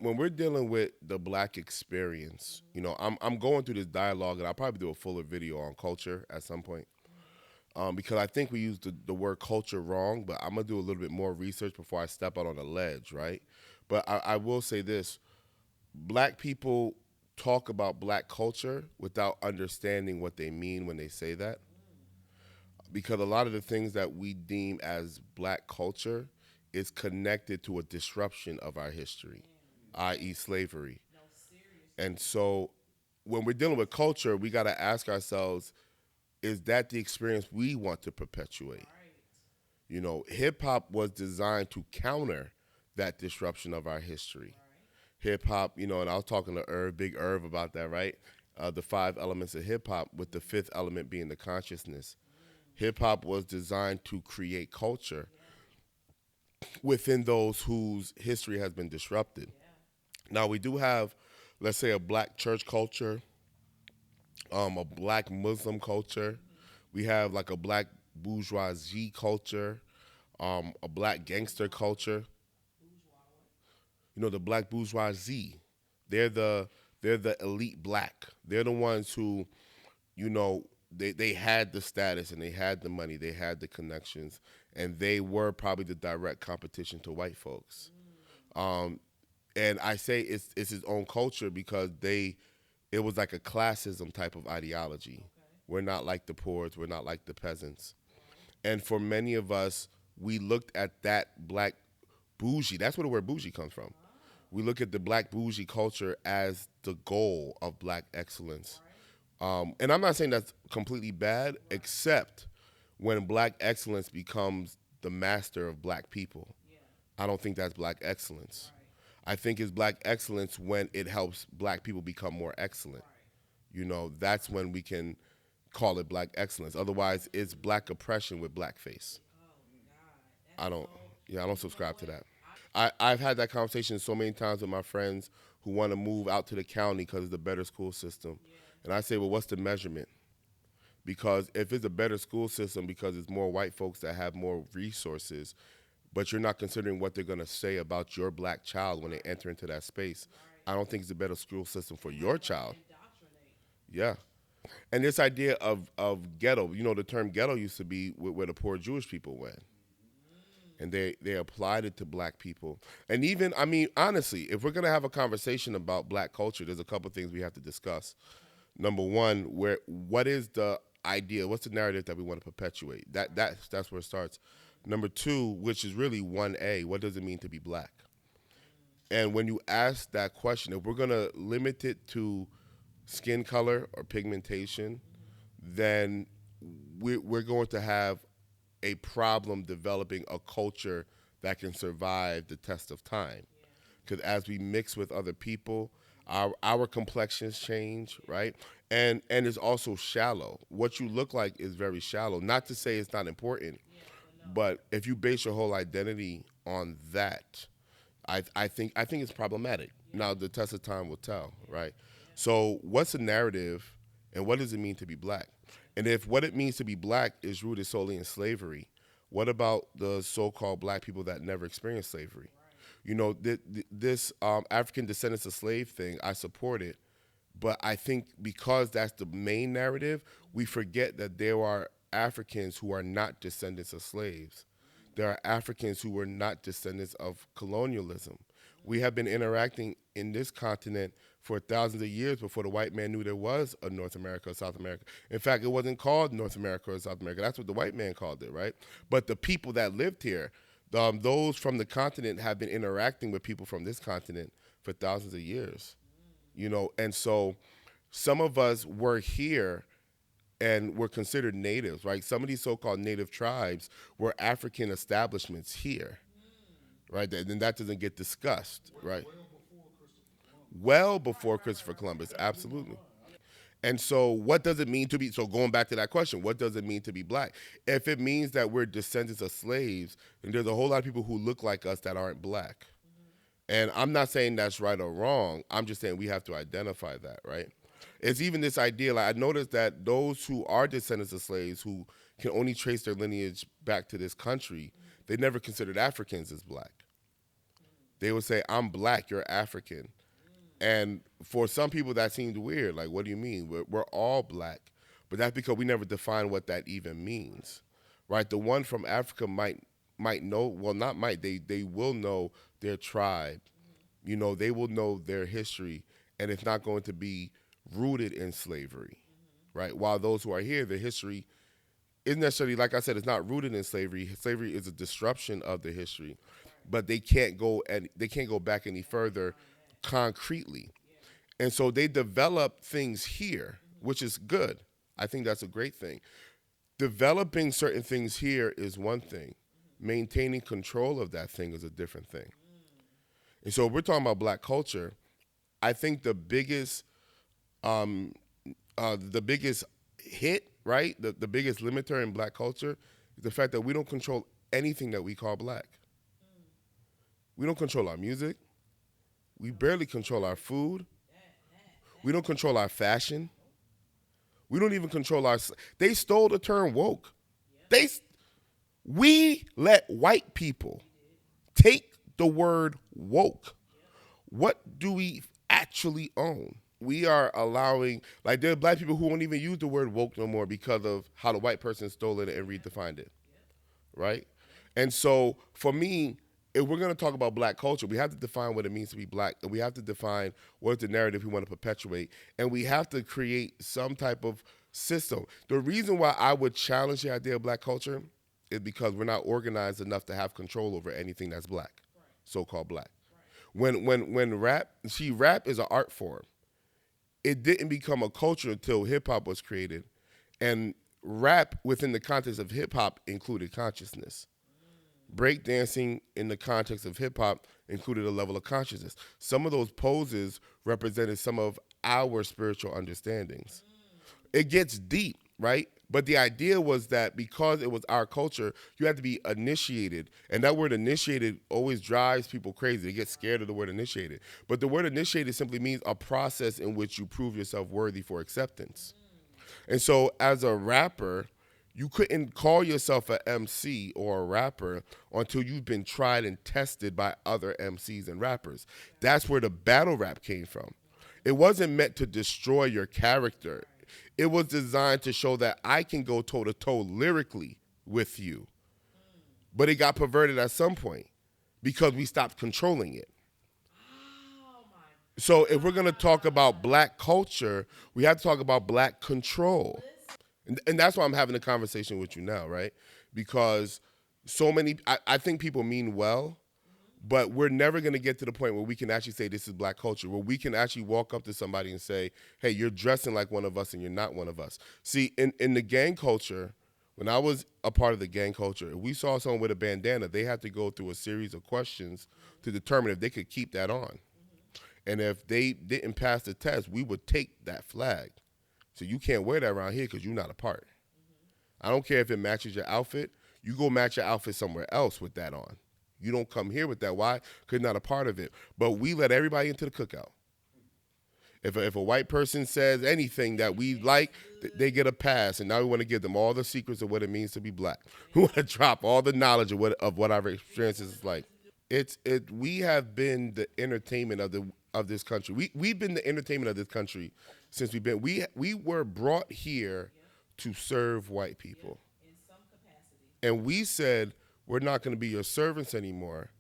when we're dealing with the black experience, I'm going through this dialogue, and I'll probably do a fuller video on culture at some point. Because I think we use the word culture wrong, but I'm gonna do a little bit more research before I step out on a ledge, right? But I will say this: black people talk about black culture without understanding what they mean when they say that. Because a lot of the things that we deem as black culture is connected to a disruption of our history, i.e., slavery. And so when we're dealing with culture, we got to ask ourselves, is that the experience we want to perpetuate? Hip hop was designed to counter that disruption of our history. Hip hop, and I was talking to Big Irv about that, right? The five elements of hip hop, with the fifth element being the consciousness. Hip hop was designed to create culture within those whose history has been disrupted. Now, we do have, let's say, a black church culture, a black Muslim culture. We have like a black bourgeoisie culture, a black gangster culture. The black bourgeoisie. They're the they're the elite black. They're the ones who, you know, they had the status and they had the money, they had the connections, and they were probably the direct competition to white folks. Um, and I say it's his own culture because it was like a classism type of ideology. We're not like the poor, we're not like the peasants. And for many of us, we looked at that black bougie. That's where the word bougie comes from. We look at the black bougie culture as the goal of black excellence. And I'm not saying that's completely bad, except when black excellence becomes the master of black people. I don't think that's black excellence. I think it's black excellence when it helps black people become more excellent. That's when we can call it black excellence. Otherwise, it's black oppression with blackface. I don't, yeah, I don't subscribe to that. I've had that conversation so many times with my friends who want to move out to the county because it's a better school system. And I say, well, what's the measurement? Because if it's a better school system because it's more white folks that have more resources, but you're not considering what they're going to say about your black child when they enter into that space, I don't think it's a better school system for your child. Yeah. And this idea of ghetto, the term ghetto used to be where the poor Jewish people went. And they applied it to black people. And even, I mean, honestly, if we're going to have a conversation about black culture, there's a couple things we have to discuss. Number one, what is the idea? What's the narrative that we want to perpetuate? That's where it starts. Number two, which is really 1A, what does it mean to be black? And when you ask that question, if we're going to limit it to skin color or pigmentation, then we're going to have a problem developing a culture that can survive the test of time. Because as we mix with other people, our complexions change, right? And it's also shallow. What you look like is very shallow. Not to say it's not important, but if you base your whole identity on that, I think it's problematic. Now the test of time will tell, right? So what's the narrative, and what does it mean to be black? And if what it means to be black is rooted solely in slavery, what about the so-called black people that never experienced slavery? This African descendants of slave thing, I support it, but I think because that's the main narrative, we forget that there are Africans who are not descendants of slaves. There are Africans who were not descendants of colonialism. We have been interacting in this continent for thousands of years before the white man knew there was a North America or South America. In fact, it wasn't called North America or South America. That's what the white man called it, right? But the people that lived here, those from the continent have been interacting with people from this continent for thousands of years. And so some of us were here and were considered natives, right? Some of these so-called native tribes were African establishments here, right? And that doesn't get discussed, right? Well before Christopher Columbus, absolutely. And so, what does it mean to be? So, going back to that question, what does it mean to be black? If it means that we're descendants of slaves, then there's a whole lot of people who look like us that aren't black. And I'm not saying that's right or wrong. I'm just saying we have to identify that, right? It's even this idea. Like I noticed that those who are descendants of slaves, who can only trace their lineage back to this country, they never considered Africans as black. They would say, "I'm black, you're African." And for some people, that seemed weird. Like, what do you mean? We're all black, but that's because we never defined what that even means, right? The one from Africa might know. Well, not might. They will know their tribe. You know, they will know their history, and it's not going to be rooted in slavery, right? While those who are here, their history isn't necessarily, like I said, it's not rooted in slavery. Slavery is a disruption of the history, but they can't go back any further concretely. And so they develop things here, which is good. I think that's a great thing. Developing certain things here is one thing. Maintaining control of that thing is a different thing. And so if we're talking about black culture, I think the biggest hit, right? The biggest limiter in black culture is the fact that we don't control anything that we call black. We don't control our music. We barely control our food. We don't control our fashion. We don't even control our. They stole the term woke. They, we let white people take the word woke. What do we actually own? We are allowing, like, there are black people who won't even use the word woke no more because of how the white person stole it and redefined it, right? And so for me, if we're going to talk about black culture, we have to define what it means to be black, and we have to define what is the narrative we want to perpetuate, and we have to create some type of system. The reason why I would challenge the idea of black culture is because we're not organized enough to have control over anything that's black, so-called black. When rap is an art form. It didn't become a culture until hip hop was created, and rap within the context of hip hop included consciousness. Breakdancing in the context of hip hop included a level of consciousness. Some of those poses represented some of our spiritual understandings. It gets deep, right? But the idea was that because it was our culture, you had to be initiated. And that word initiated always drives people crazy. They get scared of the word initiated. But the word initiated simply means a process in which you prove yourself worthy for acceptance. And so as a rapper, you couldn't call yourself an MC or a rapper until you've been tried and tested by other MCs and rappers. That's where the battle rap came from. It wasn't meant to destroy your character. It was designed to show that I can go toe to toe lyrically with you. But it got perverted at some point because we stopped controlling it. So if we're going to talk about black culture, we have to talk about black control. And that's why I'm having a conversation with you now, right? Because I think people mean well, but we're never going to get to the point where we can actually say this is black culture, where we can actually walk up to somebody and say, hey, you're dressing like one of us and you're not one of us. See, in the gang culture, when I was a part of the gang culture, if we saw someone with a bandana, they had to go through a series of questions to determine if they could keep that on. And if they didn't pass the test, we would take that flag. So you can't wear that around here because you're not a part. I don't care if it matches your outfit. You go match your outfit somewhere else with that on. You don't come here with that. Why? Because you're not a part of it. But we let everybody into the cookout. If a white person says anything that we like, they get a pass. And now we want to give them all the secrets of what it means to be black. We want to drop all the knowledge of what our experiences is like. We have been the entertainment of this country. We've been the entertainment of this country since we were brought here to serve white people. And we said, we're not going to be your servants anymore,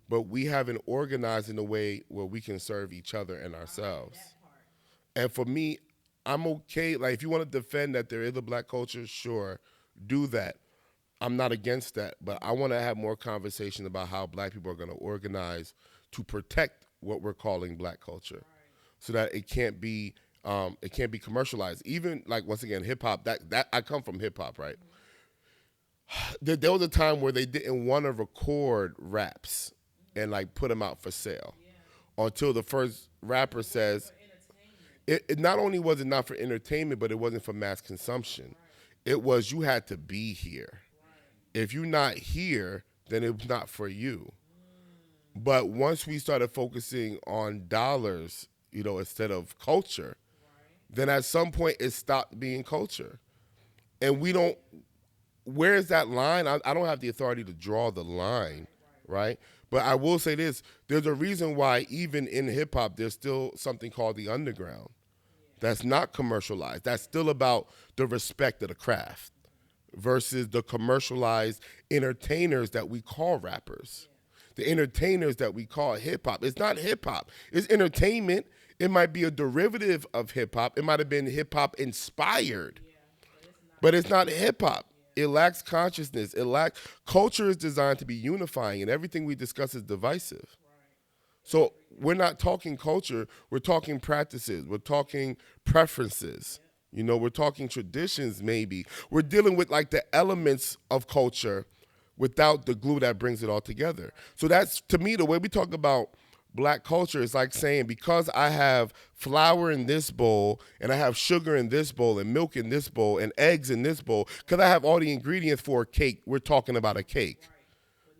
but we haven't organized in a way where we can serve each other and ourselves. And for me, I'm okay. Like, if you want to defend that there is a black culture, sure, do that. I'm not against that, but I want to have more conversation about how black people are going to organize to protect what we're calling black culture, so that it can't be commercialized. Even, like, once again, hip hop. That I come from hip hop, right? There was a time where they didn't want to record raps and, like, put them out for sale until the first rapper says it not only was it not for entertainment, but it wasn't for mass consumption. It was, you had to be here. If you're not here, then it's not for you. But once we started focusing on dollars, instead of culture, then at some point it stopped being culture. And we don't, where is that line? I don't have the authority to draw the line, right? But I will say this: there's a reason why even in hip hop, there's still something called the underground. That's not commercialized. That's still about the respect of the craft versus the commercialized entertainers that we call rappers. The entertainers that we call hip hop. It's not hip hop. It's entertainment. It might be a derivative of hip hop. It might have been hip hop inspired, but it's not hip hop. It lacks consciousness. It lacks culture is designed to be unifying, and everything we discuss is divisive. So we're not talking culture, we're talking practices, we're talking preferences. You know, we're talking traditions maybe. We're dealing with like the elements of culture without the glue that brings it all together. So that's to me the way we talk about black culture is like saying because I have flour in this bowl and I have sugar in this bowl and milk in this bowl and eggs in this bowl, because I have all the ingredients for a cake, we're talking about a cake.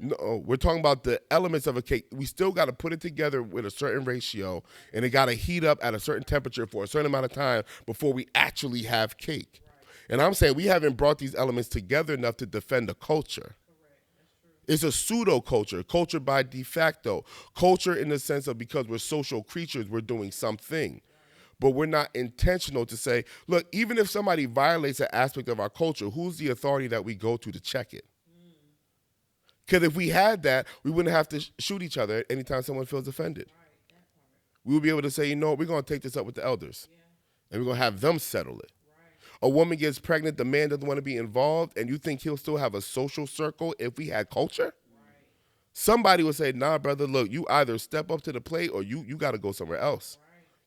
No, we're talking about the elements of a cake. We still got to put it together with a certain ratio, and it got to heat up at a certain temperature for a certain amount of time before we actually have cake. And I'm saying we haven't brought these elements together enough to defend a culture. It's a pseudo culture, culture by de facto, culture in the sense of because we're social creatures, we're doing something. But we're not intentional to say, look, even if somebody violates an aspect of our culture, who's the authority that we go to check it? Because if we had that, we wouldn't have to shoot each other anytime someone feels offended. We would be able to say, you know, we're going to take this up with the elders, and we're going to have them settle it. A woman gets pregnant, the man doesn't want to be involved, and you think he'll still have a social circle if we had culture? Somebody would say, nah, brother, look, you either step up to the plate or you got to go somewhere else.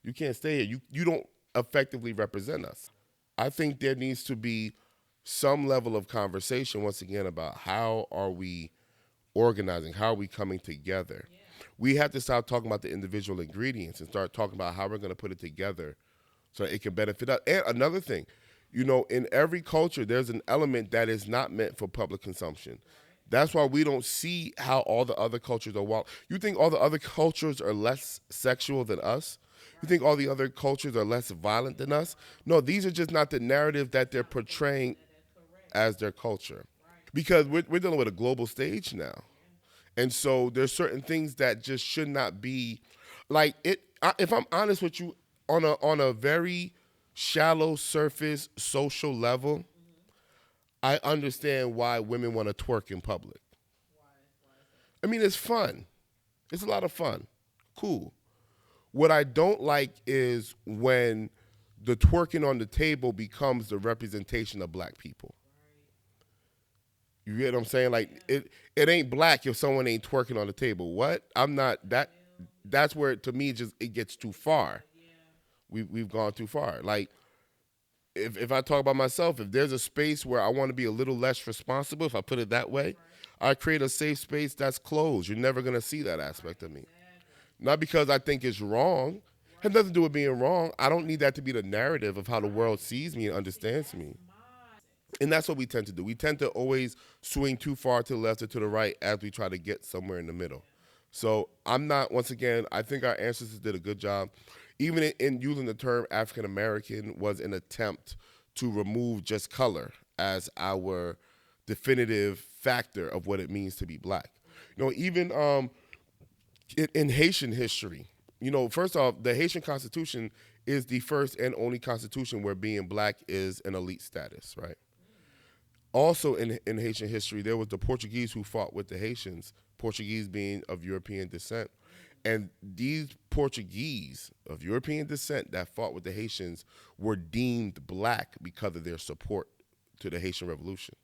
You can't stay here. You don't effectively represent us. I think there needs to be some level of conversation, once again, about how are we organizing, how are we coming together. We have to stop talking about the individual ingredients and start talking about how we're going to put it together so it can benefit us. And another thing, you know, in every culture, there's an element that is not meant for public consumption. That's why we don't see how all the other cultures are wild. You think all the other cultures are less sexual than us? You think all the other cultures are less violent than us? No, these are just not the narrative that they're portraying as their culture. Because we're dealing with a global stage now. And so there's certain things that just should not be like it. If I'm honest with you, on a very shallow surface social level, I understand why women want to twerk in public. I mean, it's fun. It's a lot of fun. Cool. What I don't like is when the twerking on the table becomes the representation of black people. You get what I'm saying? Like it ain't black if someone ain't twerking on the table. What? I'm not that. That's where to me just it gets too far. We've gone too far. Like if I talk about myself, if there's a space where I want to be a little less responsible, if I put it that way, I create a safe space that's closed. You're never gonna see that aspect of me. Not because I think it's wrong. It has nothing to do with being wrong. I don't need that to be the narrative of how the world sees me and understands me. And that's what we tend to do. We tend to always swing too far to the left or to the right as we try to get somewhere in the middle. So I'm not, once again, I think our ancestors did a good job. Even in using the term African American was an attempt to remove just color as our definitive factor of what it means to be black. You know, even in Haitian history, you know, first off, the Haitian Constitution is the first and only constitution where being black is an elite status, right? Also in Haitian history, there was the Portuguese who fought with the Haitians, Portuguese being of European descent. And these Portuguese of European descent that fought with the Haitians were deemed black because of their support to the Haitian Revolution.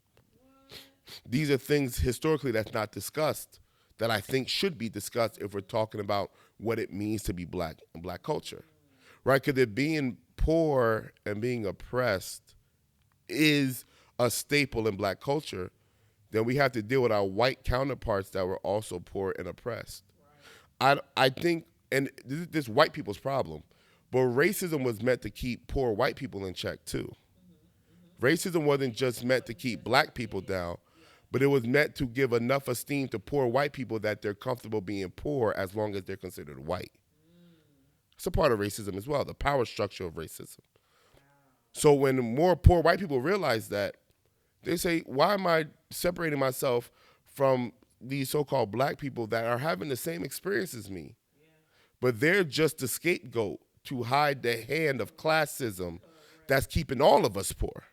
These are things historically that's not discussed that I think should be discussed if we're talking about what it means to be black and black culture, right? Because if being poor and being oppressed is a staple in black culture, then we have to deal with our white counterparts that were also poor and oppressed. I think, and this is white people's problem, but racism was meant to keep poor white people in check too. Racism wasn't just meant to keep black people down, but it was meant to give enough esteem to poor white people that they're comfortable being poor as long as they're considered white. It's a part of racism as well, the power structure of racism. So when more poor white people realize that, they say, why am I separating myself from these so-called black people that are having the same experience as me, but they're just the scapegoat to hide the hand of classism that's keeping all of us poor.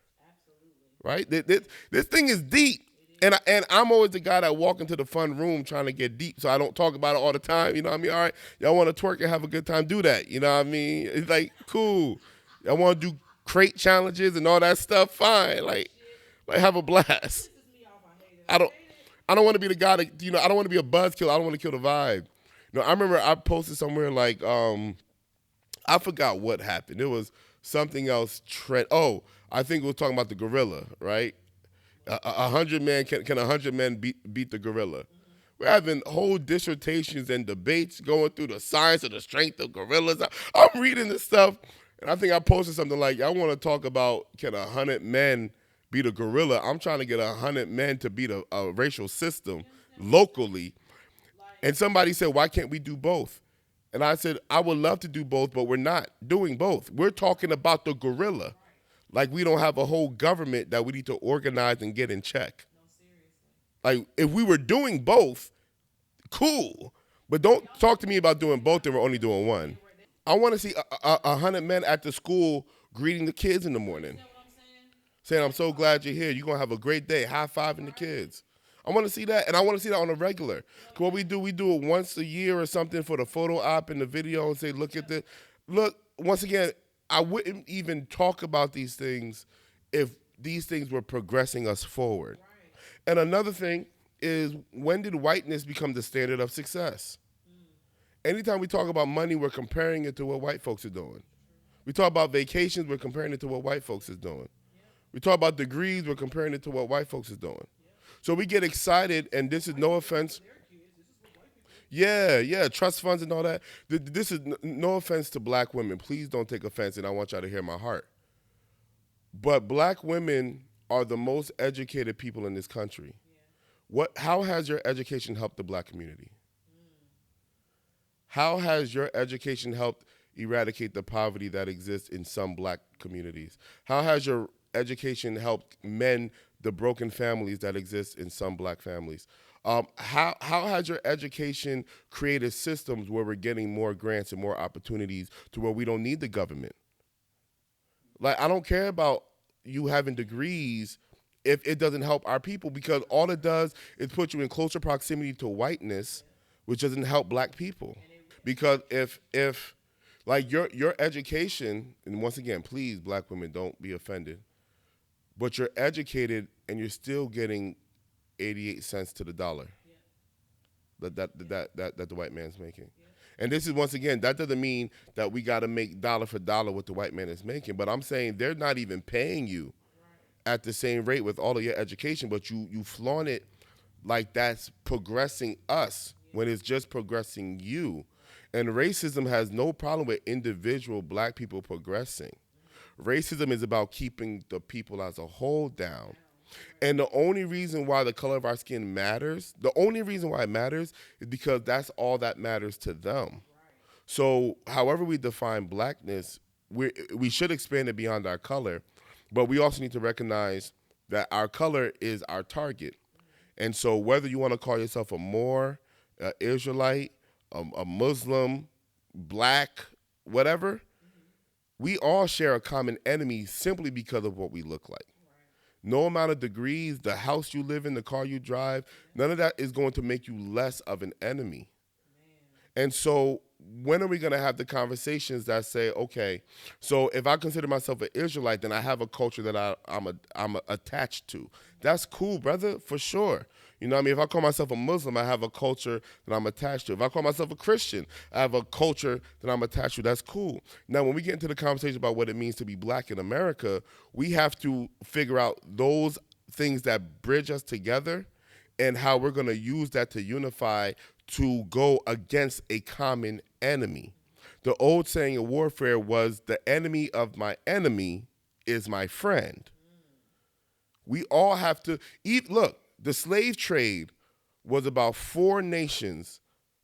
Right? This thing is deep. And I'm always the guy that walk into the fun room trying to get deep, so I don't talk about it all the time. You know what I mean? All right, y'all want to twerk and have a good time, do that. You know what I mean? It's like cool. Y'all want to do crate challenges and all that stuff, fine. Like have a blast. I don't I don't want to be the guy that I don't want to be a buzzkill. I don't want to kill the vibe. I remember I posted somewhere like I forgot what happened. It was something else. Oh, I think we were talking about the gorilla, right? 100 men can 100 men beat the gorilla? We're having whole dissertations and debates going through the science of the strength of gorillas. I'm reading this stuff, and I think I posted something like, "I want to talk about can 100 men beat a gorilla?" I'm trying to get 100 men to beat a racial system locally, and somebody said, "Why can't we do both?" And I said, "I would love to do both, but we're not doing both. We're talking about the gorilla." Like we don't have a whole government that we need to organize and get in check. Like if we were doing both, cool. But don't talk to me about doing both and we're only doing one. I want to see 100 men at the school greeting the kids in the morning, saying, "I'm so glad you're here. You're gonna have a great day." High fiving the kids. I want to see that, and I want to see that on a regular. 'Cause what we do it once a year or something for the photo op and the video, and say, "Look at this." Look, once again, I wouldn't even talk about these things if these things were progressing us forward. And another thing is, when did whiteness become the standard of success? Anytime we talk about money, we're comparing it to what white folks are doing. We talk about vacations, we're comparing it to what white folks is doing. We talk about degrees, we're comparing it to what white folks is doing. So we get excited, and this is no offense. Yeah, trust funds and all that. This is no offense to black women. Please don't take offense, and I want y'all to hear my heart. But black women are the most educated people in this country. How has your education helped the black community? How has your education helped eradicate the poverty that exists in some black communities? How has your education helped mend the broken families that exist in some black families? How has your education created systems where we're getting more grants and more opportunities to where we don't need the government? Like, I don't care about you having degrees if it doesn't help our people, because all it does is put you in closer proximity to whiteness, which doesn't help black people. Because if like your education, and once again, please, black women, don't be offended, but you're educated and you're still getting 88 cents to the dollar that the white man's making. And this is, once again, that doesn't mean that we got to make dollar for dollar what the white man is making, but I'm saying they're not even paying you at the same rate with all of your education, but you flaunt it like that's progressing us when it's just progressing you. And racism has no problem with individual black people progressing. Racism is about keeping the people as a whole down. And the only reason why the color of our skin matters, the only reason why it matters is because that's all that matters to them. So however we define blackness, we should expand it beyond our color, but we also need to recognize that our color is our target. And so whether you want to call yourself a Moor, an Israelite, a Muslim, black, whatever, we all share a common enemy simply because of what we look like. No amount of degrees, the house you live in, the car you drive, none of that is going to make you less of an enemy. And so when are we going to have the conversations that say, okay, so if I consider myself an Israelite, then I have a culture that I'm attached to. That's cool, brother, for sure. You know what I mean? If I call myself a Muslim, I have a culture that I'm attached to. If I call myself a Christian, I have a culture that I'm attached to. That's cool. Now, when we get into the conversation about what it means to be black in America, we have to figure out those things that bridge us together and how we're going to use that to unify to go against a common enemy. The old saying in warfare was, the enemy of my enemy is my friend. We all have to eat. Look, the slave trade was about 4 nations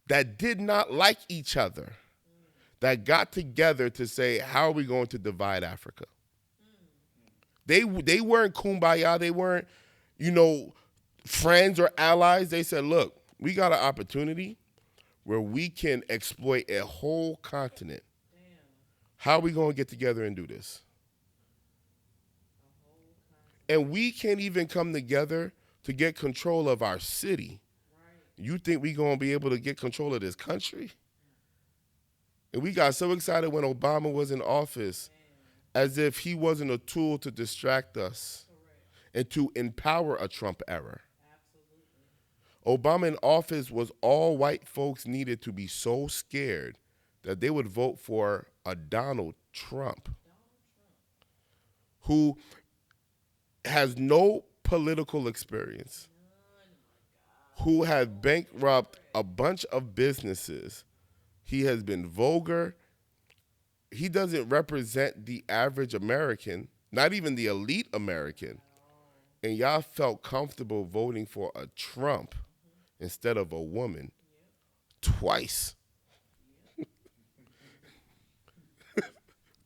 that did not like each other, that got together to say, how are we going to divide Africa? They weren't kumbaya. They weren't, friends or allies, they said, look, we got an opportunity where we can exploit a whole continent. How are we going to get together and do this? And we can't even come together to get control of our city. You think we going to be able to get control of this country? And we got so excited when Obama was in office as if he wasn't a tool to distract us and to empower a Trump era. Obama in office was all white folks needed to be so scared that they would vote for a Donald Trump who has no political experience, who had bankrupt a bunch of businesses. He has been vulgar. He doesn't represent the average American, not even the elite American. And y'all felt comfortable voting for a Trump instead of a woman twice.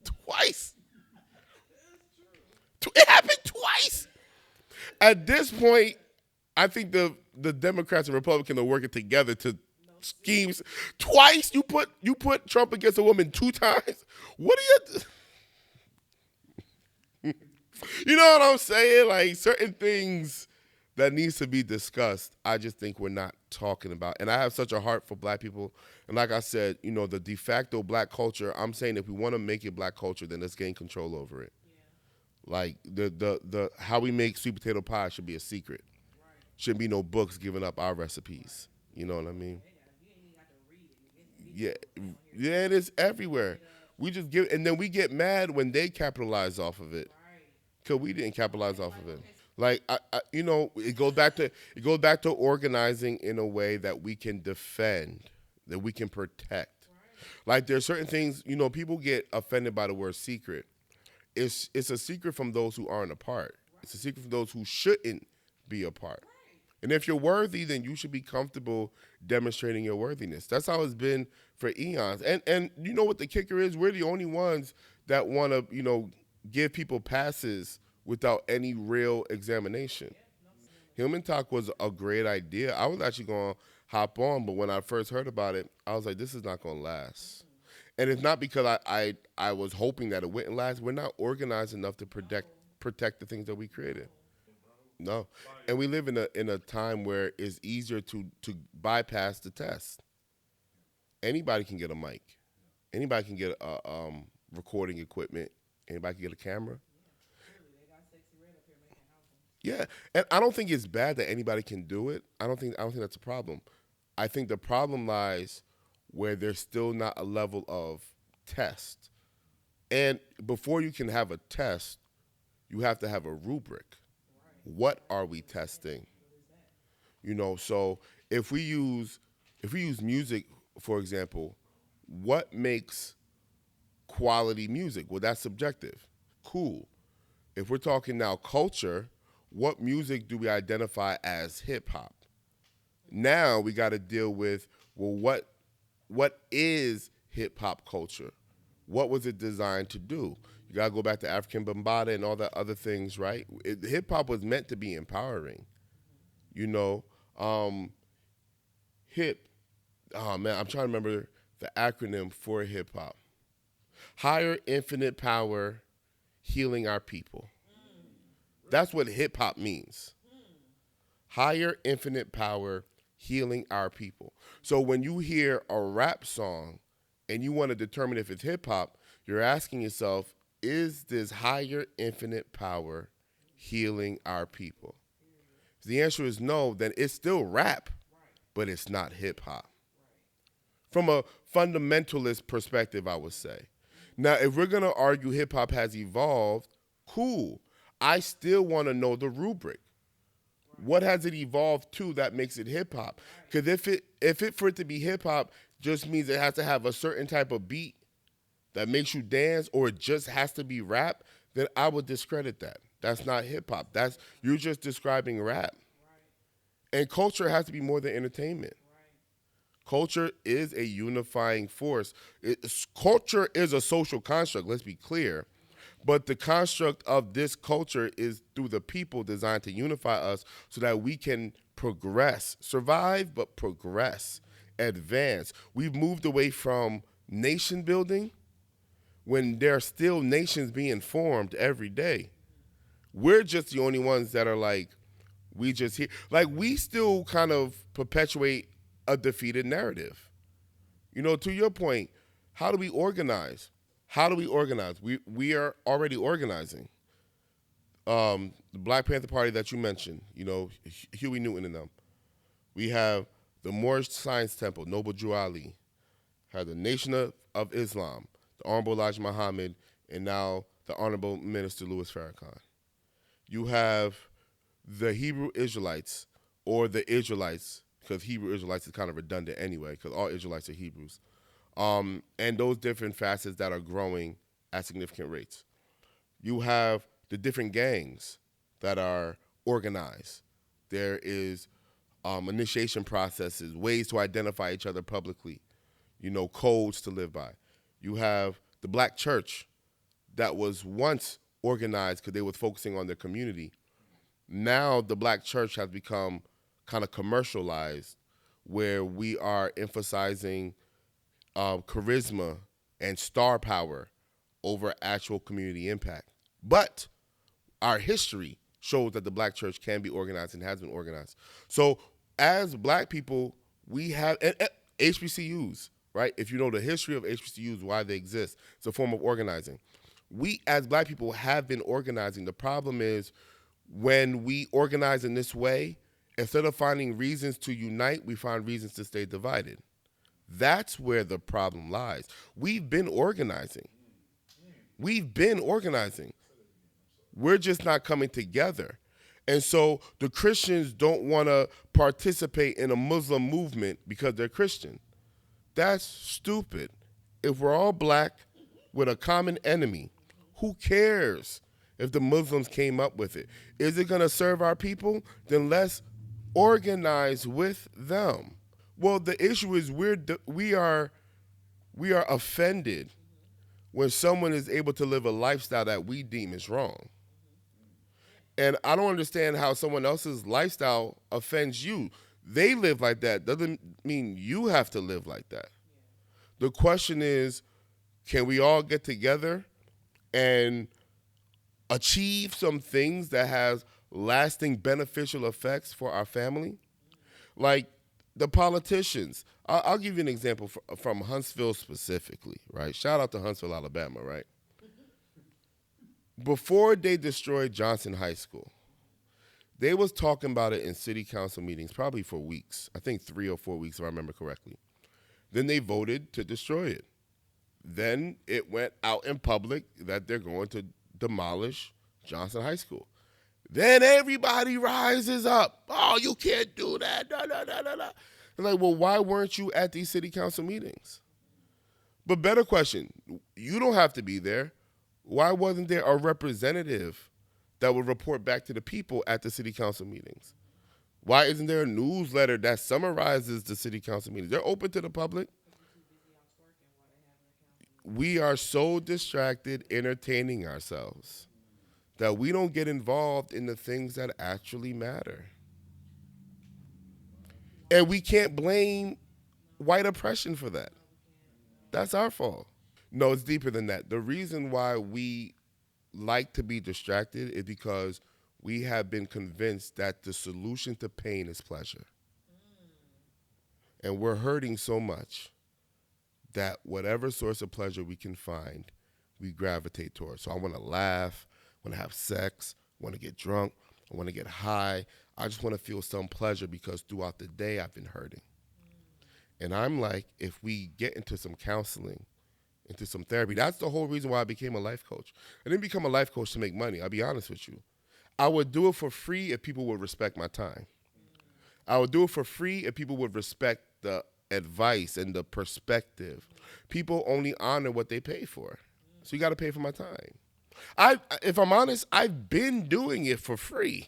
Twice. It happened twice. At this point, I think the Democrats and Republicans are working together to schemes. Twice you put Trump against a woman 2 times. What are you? You know what I'm saying? Like certain things that needs to be discussed, I just think we're not talking about. And I have such a heart for black people. And like I said, the de facto black culture, I'm saying if we want to make it black culture, then let's gain control over it. Like the how we make sweet potato pie should be a secret. Shouldn't be no books giving up our recipes. You know what I mean? Yeah, yeah, it is everywhere. We just give, and then we get mad when they capitalize off of it, cause we didn't capitalize off of it. Like it goes back to organizing in a way that we can defend, that we can protect. Like there's certain things, people get offended by the word secret. It's a secret from those who aren't a part. It's a secret from those who shouldn't be a part. And if you're worthy, then you should be comfortable demonstrating your worthiness. That's how it's been for eons. And you know what the kicker is? We're the only ones that want to, give people passes without any real examination. Human talk was a great idea. I was actually going to hop on, but when I first heard about it, I was like, this is not going to last. And it's not because I was hoping that it wouldn't last. We're not organized enough to protect the things that we created. No, and we live in a time where it's easier to bypass the test. Anybody can get a mic. Anybody can get a recording equipment. Anybody can get a camera. Yeah, and I don't think it's bad that anybody can do it. I don't think that's a problem. I think the problem lies where there's still not a level of test. And before you can have a test, you have to have a rubric. What are we testing? So if we use music, for example, what makes quality music? Well, that's subjective. Cool. If we're talking now culture, what music do we identify as hip hop? Now we got to deal with, well, what is hip hop culture? What was it designed to do? You gotta go back to African Bambaataa and all that other things, right? Hip hop was meant to be empowering, you know. Hip, oh man, I'm trying to remember the acronym for hip hop. Higher infinite power, healing our people. That's what hip hop means. Higher infinite power, healing our people. So when you hear a rap song and you want to determine if it's hip hop, you're asking yourself, is this higher infinite power healing our people? If the answer is no, then it's still rap, but it's not hip hop. From a fundamentalist perspective, I would say. Now, if we're going to argue hip hop has evolved, cool. I still want to know the rubric. What has it evolved to that makes it hip hop? Because if it for it to be hip hop just means it has to have a certain type of beat that makes you dance, or it just has to be rap, then I would discredit that. That's not hip hop. You're just describing rap. And culture has to be more than entertainment. Culture is a unifying force. Culture is a social construct, let's be clear. But the construct of this culture is through the people designed to unify us so that we can progress, survive, but progress, advance. We've moved away from nation building when there are still nations being formed every day. We're just the only ones that are like, we just hear, like, we still kind of perpetuate a defeated narrative. You know, to your point, how do we organize? How do we organize? We are already organizing. The Black Panther Party that you mentioned, you know, Huey Newton and them. We have the Moorish Science Temple, Noble Drew Ali, have the Nation of Islam, the Honorable Elijah Muhammad, and now the Honorable Minister Louis Farrakhan. You have the Hebrew Israelites, or the Israelites, because Hebrew Israelites is kind of redundant anyway, because all Israelites are Hebrews. And those different facets that are growing at significant rates. You have the different gangs that are organized. There is initiation processes, ways to identify each other publicly, you know, codes to live by. You have the Black church that was once organized because they were focusing on their community. Now the Black church has become kind of commercialized, where we are emphasizing charisma and star power over actual community impact. But our history shows that the Black church can be organized and has been organized. So as Black people, we have HBCUs, right? If you know the history of HBCUs, why they exist, it's a form of organizing. We as Black people have been organizing. The problem is when we organize in this way, instead of finding reasons to unite, we find reasons to stay divided. That's where the problem lies. We've been organizing. We've been organizing. We're just not coming together. And so the Christians don't want to participate in a Muslim movement because they're Christian. That's stupid. If we're all Black with a common enemy, who cares if the Muslims came up with it? Is it going to serve our people? Then let's organize with them. Well, the issue is we are offended when someone is able to live a lifestyle that we deem is wrong. And I don't understand how someone else's lifestyle offends you. They live like that. Doesn't mean you have to live like that. The question is, can we all get together and achieve some things that has lasting beneficial effects for our family? Like the politicians. I'll give you an example from Huntsville specifically, right? Shout out to Huntsville, Alabama, right? Before they destroyed Johnson High School, they was talking about it in city council meetings probably for weeks. I think 3 or 4 weeks if I remember correctly. Then they voted to destroy it. Then it went out in public that they're going to demolish Johnson High School. Then everybody rises up. Oh, you can't do that. Da, da, da, da, da. I'm like, well, why weren't you at these city council meetings? But better question, you don't have to be there. Why wasn't there a representative that would report back to the people at the city council meetings? Why isn't there a newsletter that summarizes the city council meetings? They're open to the public. We are so distracted entertaining ourselves that we don't get involved in the things that actually matter. And we can't blame white oppression for that. That's our fault. No, it's deeper than that. The reason why we like to be distracted is because we have been convinced that the solution to pain is pleasure. And we're hurting so much that whatever source of pleasure we can find, we gravitate towards. So I want to laugh, I want to have sex, I want to get drunk, I want to get high. I just want to feel some pleasure because throughout the day I've been hurting. And I'm like, if we get into some counseling, into some therapy, that's the whole reason why I became a life coach. I didn't become a life coach to make money, I'll be honest with you. I would do it for free if people would respect my time. I would do it for free if people would respect the advice and the perspective. People only honor what they pay for. So you got to pay for my time. If I'm honest, I've been doing it for free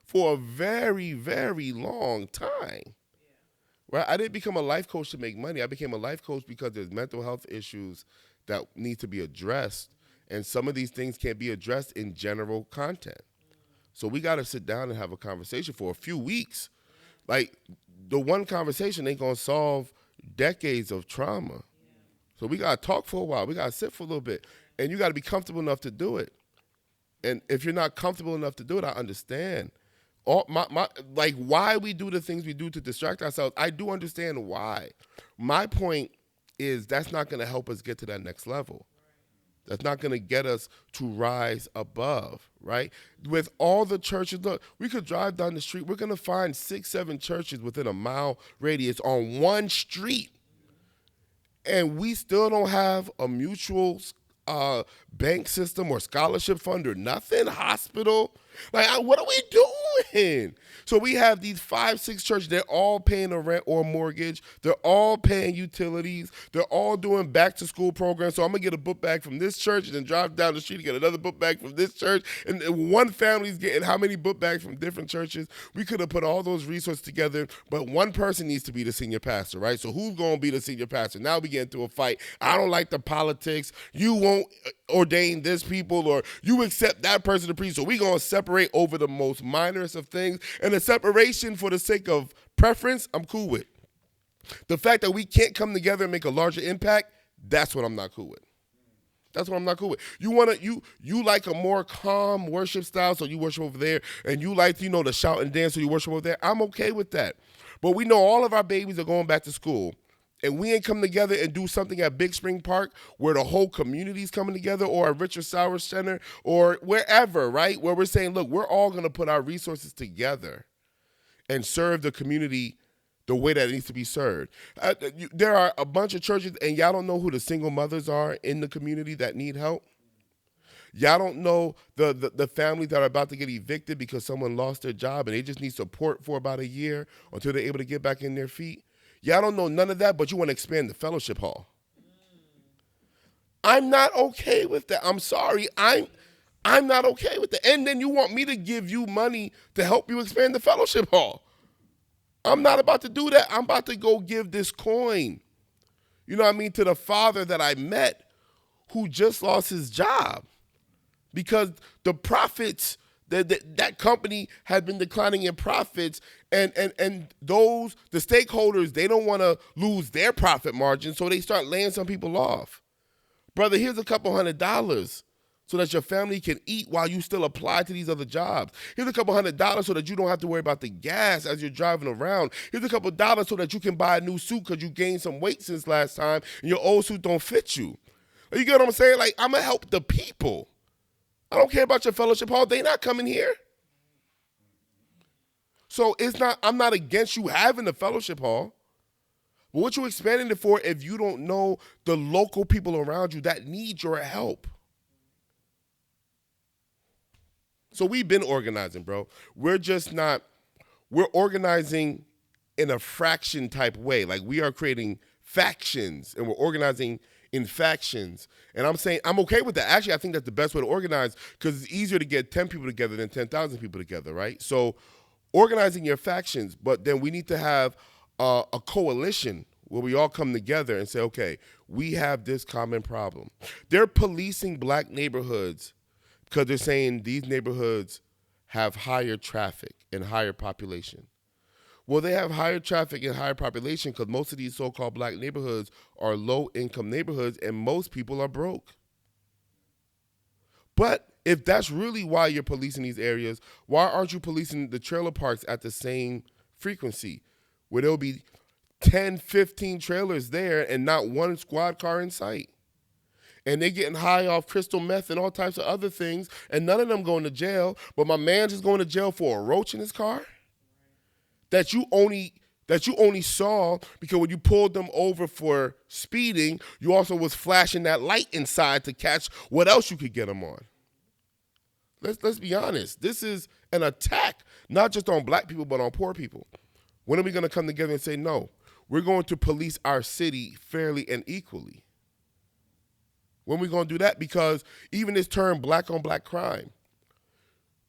for a very, very long time. Right? I didn't become a life coach to make money. I became a life coach because there's mental health issues that need to be addressed. And some of these things can't be addressed in general content. So we got to sit down and have a conversation for a few weeks. Like, the one conversation ain't going to solve decades of trauma. So we got to talk for a while. We got to sit for a little bit. And you got to be comfortable enough to do it. And if you're not comfortable enough to do it, I understand. Like, why we do the things we do to distract ourselves, I do understand why. My point is that's not going to help us get to that next level. That's not going to get us to rise above, right? With all the churches, look, we could drive down the street. We're going to find 6, 7 churches within a mile radius on one street. And we still don't have a mutual bank system or scholarship fund or nothing, hospital. Like, what are we doing? So we have these 5, 6 churches. They're all paying a rent or a mortgage. They're all paying utilities. They're all doing back to school programs. So I'm going to get a book bag from this church and then drive down the street to get another book bag from this church. And one family's getting how many book bags from different churches? We could have put all those resources together, but one person needs to be the senior pastor, right? So who's going to be the senior pastor? Now we get into a fight. I don't like the politics. You won't ordain this people, or you accept that person to preach. So we're going to separate over the most minorest of things. And the separation for the sake of preference, I'm cool with. The fact that we can't come together and make a larger impact, that's what I'm not cool with. That's what I'm not cool with. You like a more calm worship style, so you worship over there, and you like, to shout and dance, so you worship over there. I'm okay with that. But we know all of our babies are going back to school, and we ain't come together and do something at Big Spring Park where the whole community's coming together, or at Richard Sauer Center, or wherever, right? Where we're saying, look, we're all going to put our resources together and serve the community the way that it needs to be served. There are a bunch of churches, and y'all don't know who the single mothers are in the community that need help. Y'all don't know the families that are about to get evicted because someone lost their job and they just need support for about a year until they're able to get back in their feet. Y'all don't know none of that, but you want to expand the fellowship hall. I'm not okay with that. I'm sorry. I'm not okay with that. And then you want me to give you money to help you expand the fellowship hall. I'm not about to do that. I'm about to go give this coin, to the father that I met who just lost his job because the profits, that company had been declining in profits, and the stakeholders, they don't want to lose their profit margin, so they start laying some people off. Brother, here's a couple $100 so that your family can eat while you still apply to these other jobs. Here's a couple $100 so that you don't have to worry about the gas as you're driving around. Here's a couple dollars so that you can buy a new suit because you gained some weight since last time and your old suit don't fit you. You get what I'm saying? Like, I'm going to help the people. I don't care about your fellowship hall. They not coming here. So I'm not against you having the fellowship hall. But what you expanding it for if you don't know the local people around you that need your help? So we've been organizing, bro. We're organizing in a fraction type way. Like, we are creating factions and we're organizing in factions. And I'm saying I'm okay with that. Actually, I think that's the best way to organize because it's easier to get 10 people together than 10,000 people together, right? So organizing your factions, but then we need to have a coalition where we all come together and say, okay, we have this common problem. They're policing black neighborhoods because they're saying these neighborhoods have higher traffic and higher population. Well, they have higher traffic and higher population because most of these so-called black neighborhoods are low-income neighborhoods and most people are broke. But if that's really why you're policing these areas, why aren't you policing the trailer parks at the same frequency where there'll be 10, 15 trailers there and not one squad car in sight? And they're getting high off crystal meth and all types of other things, and none of them going to jail, but my man's just going to jail for a roach in his car that you only saw because when you pulled them over for speeding, you also was flashing that light inside to catch what else you could get them on. Let's be honest. This is an attack, not just on black people, but on poor people. When are we going to come together and say, no, we're going to police our city fairly and equally? When are we going to do that? Because even this term black on black crime,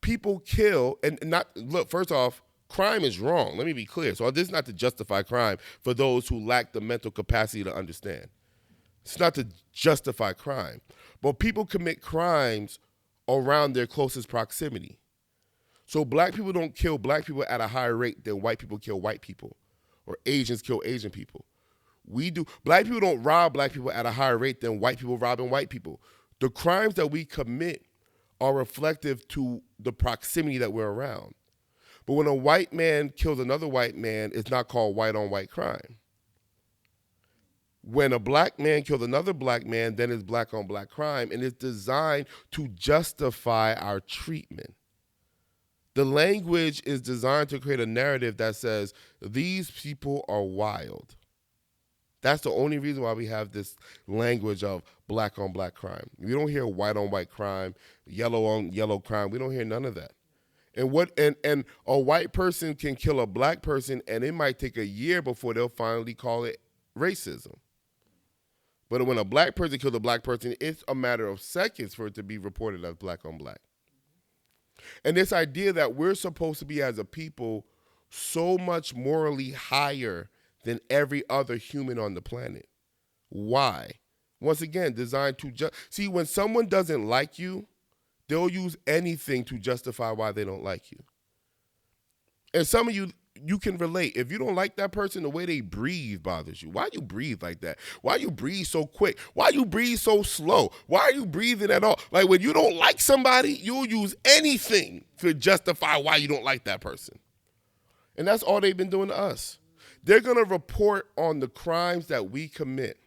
people kill and not, look, first off, crime is wrong. Let me be clear. So this is not to justify crime for those who lack the mental capacity to understand. It's not to justify crime. But people commit crimes around their closest proximity. So black people don't kill black people at a higher rate than white people kill white people, or Asians kill Asian people. We do. Black people don't rob black people at a higher rate than white people robbing white people. The crimes that we commit are reflective to the proximity that we're around. But when a white man kills another white man, it's not called white on white crime. When a black man kills another black man, then it's black on black crime, and it's designed to justify our treatment. The language is designed to create a narrative that says these people are wild. That's the only reason why we have this language of black on black crime. We don't hear white on white crime, yellow on yellow crime. We don't hear none of that. And a white person can kill a black person, and it might take a year before they'll finally call it racism. But when a black person kills a black person, it's a matter of seconds for it to be reported as black on black. And this idea that we're supposed to be, as a people, so much morally higher than every other human on the planet. Why? Once again, designed to see, when someone doesn't like you, they'll use anything to justify why they don't like you. And some of you can relate. If you don't like that person, the way they breathe bothers you. Why you breathe like that? Why you breathe so quick? Why you breathe so slow? Why are you breathing at all? Like, when you don't like somebody, you'll use anything to justify why you don't like that person. And that's all they've been doing to us. They're going to report on the crimes that we commit,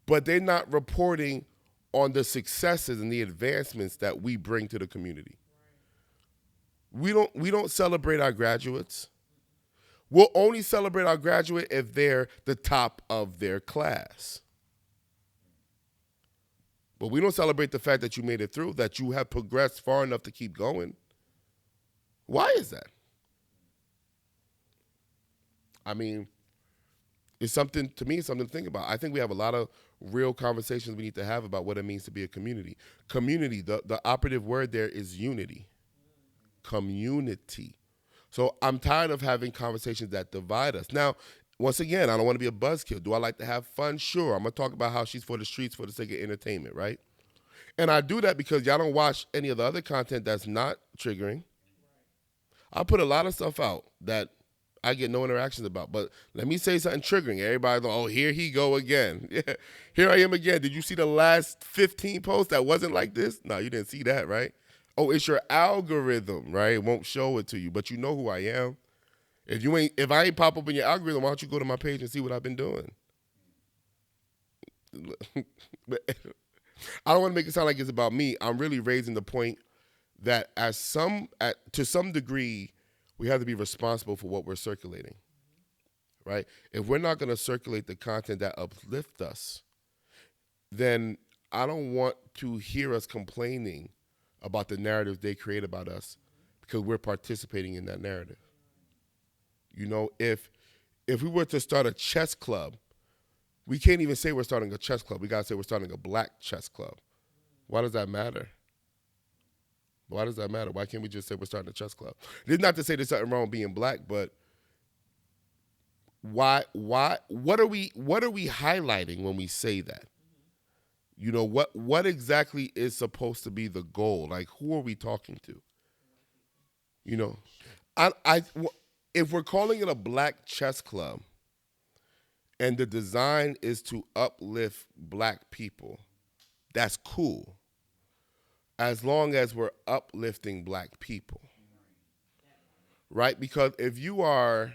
but they're not reporting on the successes and the advancements that we bring to the community. We don't celebrate our graduates. We'll only celebrate our graduate if they're the top of their class. But we don't celebrate the fact that you made it through, that you have progressed far enough to keep going. Why is that? I mean, it's something, to me, it's something to think about. I think we have a lot of real conversations we need to have about what it means to be a community. Community, the operative word there is unity. Community. So I'm tired of having conversations that divide us. Now, once again, I don't want to be a buzzkill. Do I like to have fun? Sure. I'm going to talk about how she's for the streets for the sake of entertainment, right? And I do that because y'all don't watch any of the other content that's not triggering. I put a lot of stuff out that I get no interactions about. But let me say something triggering. Everybody go, oh, here he go again. Yeah, here I am again. Did you see the last 15 posts that wasn't like this? No, you didn't see that, right? Oh, it's your algorithm, right? It won't show it to you, but you know who I am. If I ain't pop up in your algorithm, why don't you go to my page and see what I've been doing? But I don't want to make it sound like it's about me. I'm really raising the point that to some degree, we have to be responsible for what we're circulating, right? If we're not going to circulate the content that uplifts us, then I don't want to hear us complaining about the narratives they create about us because we're participating in that narrative. You know, if we were to start a chess club, we can't even say we're starting a chess club. We got to say we're starting a black chess club. Why does that matter? Why does that matter? Why can't we just say we're starting a chess club? It's not to say there's something wrong with being black, but what are we highlighting when we say that? You know, what exactly is supposed to be the goal? Like, who are we talking to? You know, if we're calling it a black chess club and the design is to uplift black people, that's cool. As long as we're uplifting black people, right? Because if you are,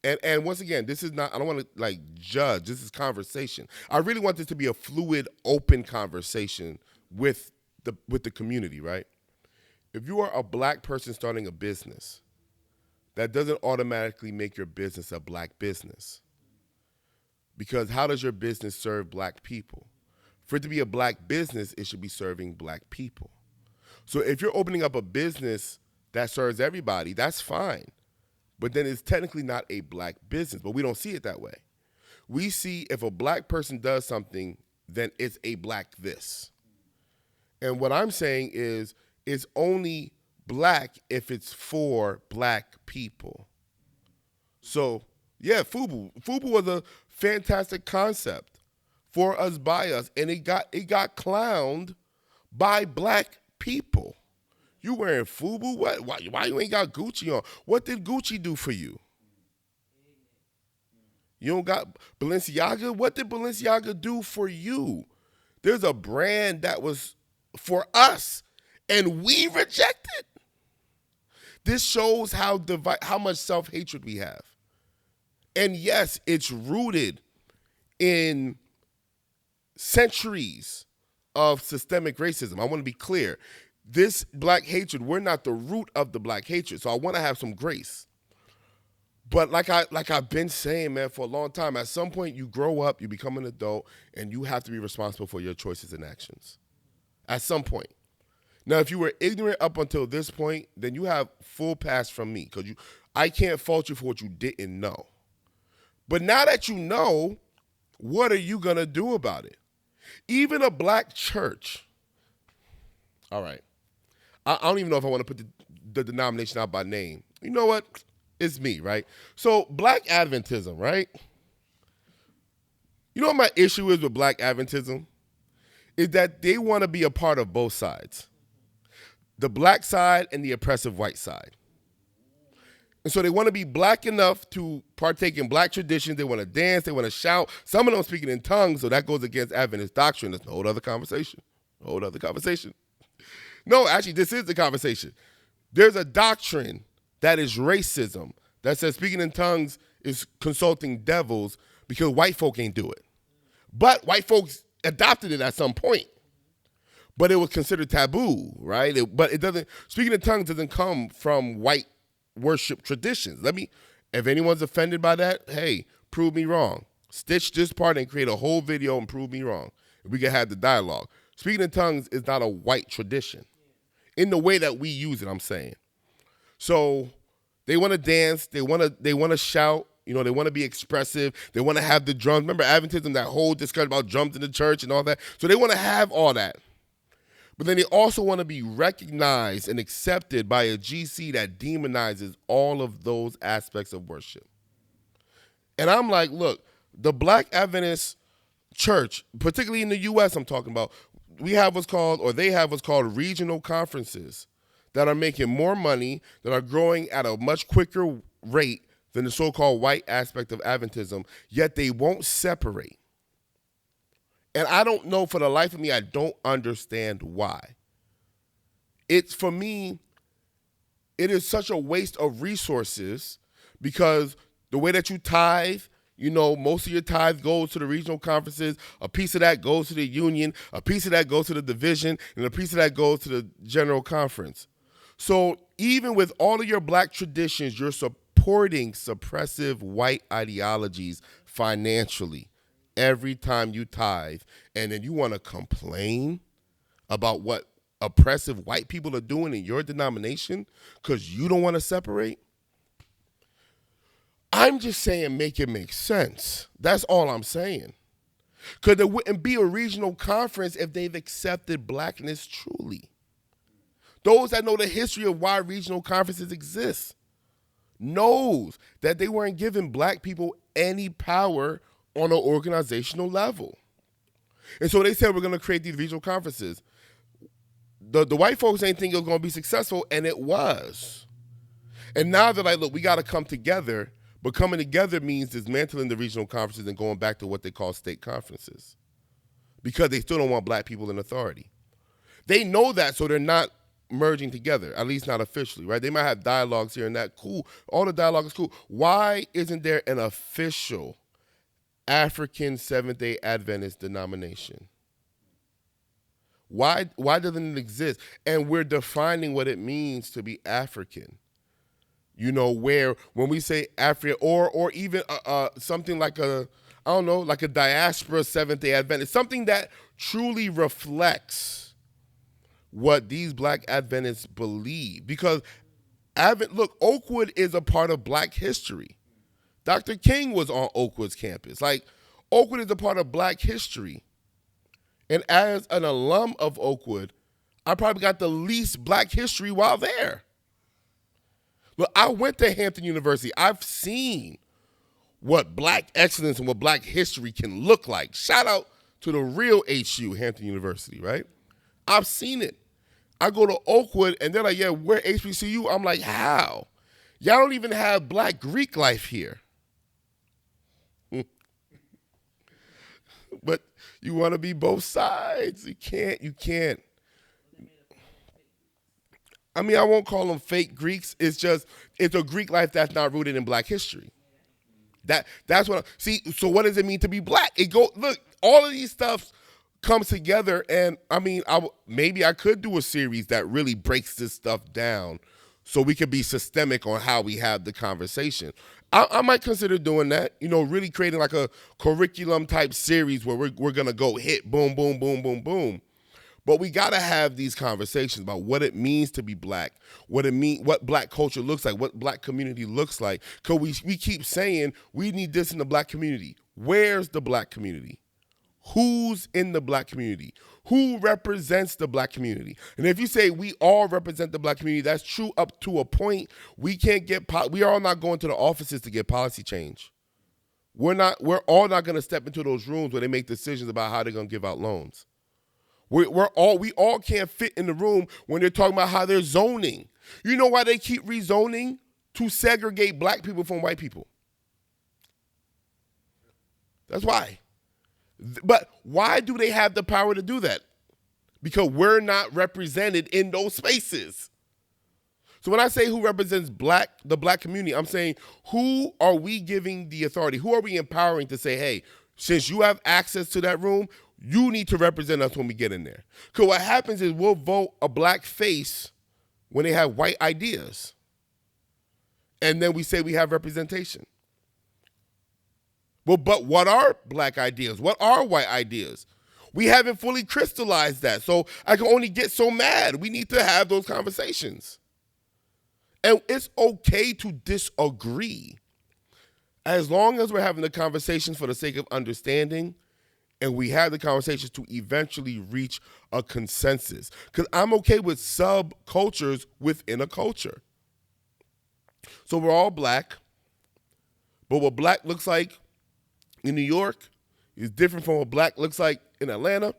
and once again, this is not, I don't want to like judge, this is conversation. I really want this to be a fluid, open conversation with the community, right? If you are a black person starting a business, that doesn't automatically make your business a black business. Because how does your business serve black people? For it to be a black business, it should be serving black people. So if you're opening up a business that serves everybody, that's fine. But then it's technically not a black business, but we don't see it that way. We see if a black person does something, then it's a black this. And what I'm saying is it's only black if it's for black people. So, yeah, FUBU. FUBU was a fantastic concept for us by us, and it got clowned by black people. You wearing FUBU? What? Why you ain't got Gucci on? What did Gucci do for you? You don't got Balenciaga? What did Balenciaga do for you? There's a brand that was for us, and we rejected. This shows how much self-hatred we have. And yes, it's rooted in centuries of systemic racism. I want to be clear. This black hatred, we're not the root of the black hatred. So I want to have some grace. But like I've been saying, man, for a long time, at some point you grow up, you become an adult, and you have to be responsible for your choices and actions. At some point. Now, if you were ignorant up until this point, then you have full pass from me, because I can't fault you for what you didn't know. But now that you know, what are you going to do about it? Even a black church. All right. I don't even know if I want to put the denomination out by name. You know what? It's me, right? So black Adventism, right? You know what my issue is with black Adventism? Is that they want to be a part of both sides. The black side and the oppressive white side. And so they want to be black enough to partake in black traditions. They want to dance. They want to shout. Some of them speaking in tongues, so that goes against Adventist doctrine. That's a whole other conversation. No, actually, this is the conversation. There's a doctrine that is racism that says speaking in tongues is consulting devils because white folk ain't do it. But white folks adopted it at some point. But it was considered taboo, right? But it doesn't, speaking in tongues doesn't come from white worship traditions. If anyone's offended by that, hey, prove me wrong. Stitch this part and create a whole video and prove me wrong. We can have the dialogue. Speaking in tongues is not a white tradition. In the way that we use it, I'm saying. So they want to dance, they want to shout, they want to be expressive, they want to have the drums. Remember Adventism, that whole discussion about drums in the church and all that. So they want to have all that. But then they also want to be recognized and accepted by a GC that demonizes all of those aspects of worship. And I'm like, look, the Black Adventist church, particularly in the U.S. I'm talking about, they have what's called regional conferences that are making more money, that are growing at a much quicker rate than the so-called white aspect of Adventism, yet they won't separate. And I don't know, for the life of me, I don't understand why. For me, it is such a waste of resources, because the way that you tithe, most of your tithe goes to the regional conferences, a piece of that goes to the union, a piece of that goes to the division, and a piece of that goes to the general conference. So even with all of your black traditions, you're supporting suppressive white ideologies financially every time you tithe, and then you want to complain about what oppressive white people are doing in your denomination because you don't want to separate? I'm just saying make it make sense. That's all I'm saying. Because there wouldn't be a regional conference if they've accepted blackness truly. Those that know the history of why regional conferences exist knows that they weren't giving black people any power on an organizational level. And so they said, we're going to create these regional conferences. The white folks ain't think it was going to be successful, and it was. And now they're like, look, we got to come together. But coming together means dismantling the regional conferences and going back to what they call state conferences, because they still don't want black people in authority. They know that, so they're not merging together, at least not officially, right? They might have dialogues here and that. Cool. All the dialogue is cool. Why isn't there an official African Seventh-day Adventist denomination? Why doesn't it exist? And we're defining what it means to be African. Where when we say African, or even something like like a diaspora Seventh-day Adventist, something that truly reflects what these black Adventists believe. Because Oakwood is a part of black history. Dr. King was on Oakwood's campus. Oakwood is a part of black history. And as an alum of Oakwood, I probably got the least black history while there. Look, I went to Hampton University. I've seen what black excellence and what black history can look like. Shout out to the real HU, Hampton University, right? I've seen it. I go to Oakwood and they're like, yeah, we're HBCU. I'm like, how? Y'all don't even have Black Greek life here. But you want to be both sides. You can't. I mean, I won't call them fake Greeks. It's a Greek life that's not rooted in Black history. That's what see. So what does it mean to be Black? Look, all of these stuff comes together, and I mean, maybe I could do a series that really breaks this stuff down, so we could be systemic on how we have the conversation. I might consider doing that. Really creating like a curriculum type series where we're gonna go hit boom, boom, boom, boom, boom. But we gotta have these conversations about what it means to be Black, what Black culture looks like, what Black community looks like. Cause we keep saying we need this in the Black community. Where's the Black community? Who's in the Black community? Who represents the Black community? And if you say we all represent the Black community, that's true up to a point. We are all not going to the offices to get policy change. We're all not going to step into those rooms where they make decisions about how they're going to give out loans. We all can't fit in the room when they're talking about how they're zoning. You know why they keep rezoning? To segregate Black people from white people. That's why. But why do they have the power to do that? Because we're not represented in those spaces. So when I say who represents the Black community, I'm saying who are we giving the authority? Who are we empowering to say, hey, since you have access to that room, you need to represent us when we get in there. Because what happens is we'll vote a Black face when they have white ideas. And then we say we have representation. Well, but what are Black ideas? What are white ideas? We haven't fully crystallized that. So I can only get so mad. We need to have those conversations. And it's okay to disagree. As long as we're having the conversations for the sake of understanding, and we have the conversations to eventually reach a consensus. Because I'm okay with subcultures within a culture. So we're all Black, but what Black looks like in New York is different from what Black looks like in Atlanta,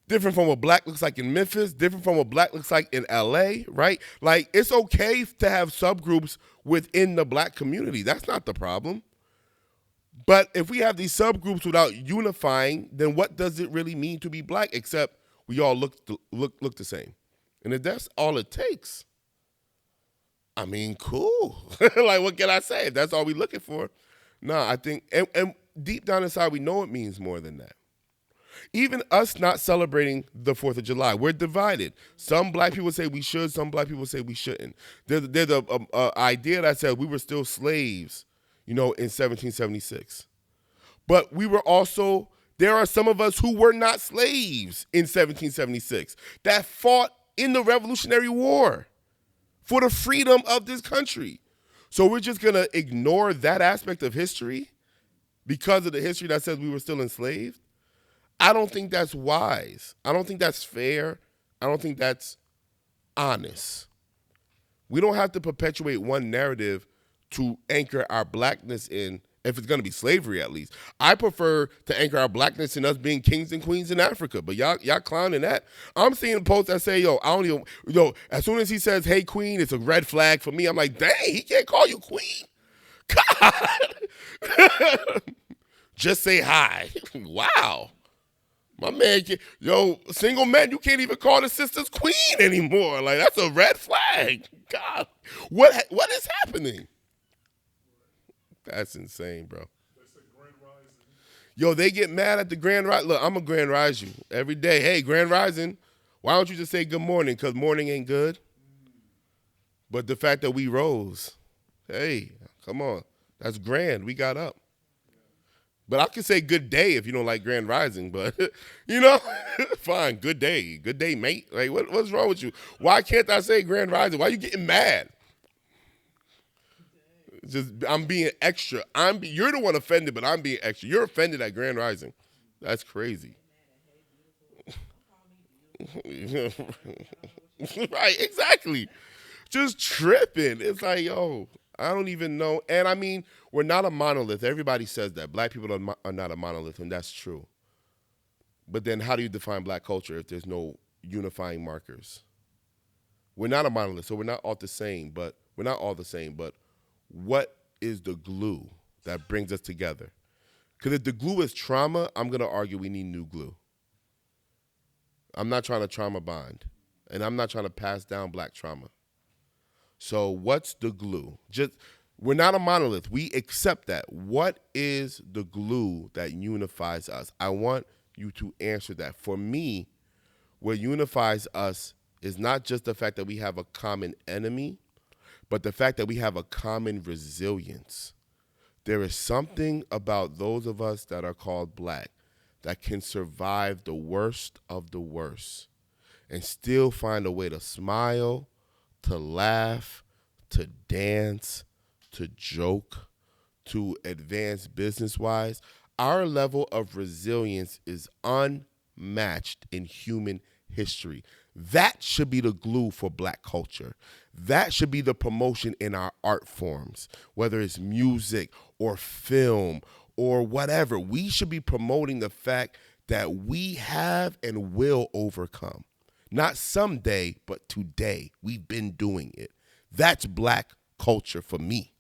different from what Black looks like in Memphis, different from what Black looks like in LA, right? Like, it's okay to have subgroups within the Black community. That's not the problem. But if we have these subgroups without unifying, then what does it really mean to be Black except we all look the same? And if that's all it takes, I mean, cool. Like, what can I say? If that's all we're looking for. No, I think, and deep down inside, we know it means more than that. Even us not celebrating the 4th of July, we're divided. Some Black people say we should, some Black people say we shouldn't. There's the idea that says we were still slaves, in 1776. But we were also, there are some of us who were not slaves in 1776 that fought in the Revolutionary War for the freedom of this country. So we're just going to ignore that aspect of history because of the history that says we were still enslaved? I don't think that's wise. I don't think that's fair. I don't think that's honest. We don't have to perpetuate one narrative to anchor our Blackness in, if it's going to be slavery at least. I prefer to anchor our Blackness in us being kings and queens in Africa, but y'all clowning that. I'm seeing posts that say, as soon as he says, hey, queen, it's a red flag for me. I'm like, dang, he can't call you queen. God. Just say hi. Wow. My man, single men, you can't even call the sisters queen anymore. Like, that's a red flag. God, what is happening? That's insane, bro. Yo, they get mad at the Grand Rising. Look, I'm a Grand Rise you every day. Hey, Grand Rising, why don't you just say good morning? Because morning ain't good. But the fact that we rose, hey, come on. That's grand. We got up. But I can say good day if you don't like Grand Rising, but, fine, good day. Good day, mate. Like, what's wrong with you? Why can't I say Grand Rising? Why are you getting mad? I'm being extra. You're the one offended, but I'm being extra. You're offended at Grand Rising. That's crazy. Right, exactly. Just tripping. It's like, yo, I don't even know. And I mean, we're not a monolith. Everybody says that. Black people are not a monolith, and that's true. But then how do you define black culture if there's no unifying markers? We're not a monolith, so we're not all the same, but we're not all the same. But what is the glue that brings us together? Because if the glue is trauma, I'm going to argue we need new glue. I'm not trying to trauma bond, and I'm not trying to pass down black trauma. So what's the glue? We're not a monolith. We accept that. What is the glue that unifies us? I want you to answer that. For me, what unifies us is not just the fact that we have a common enemy, but the fact that we have a common resilience. There is something about those of us that are called black that can survive the worst of the worst and still find a way to smile, to laugh, to dance, to joke, to advance business-wise. Our level of resilience is unmatched in human history. That should be the glue for black culture. That should be the promotion in our art forms, whether it's music or film or whatever. We should be promoting the fact that we have and will overcome. Not someday, but today. We've been doing it. That's black culture for me.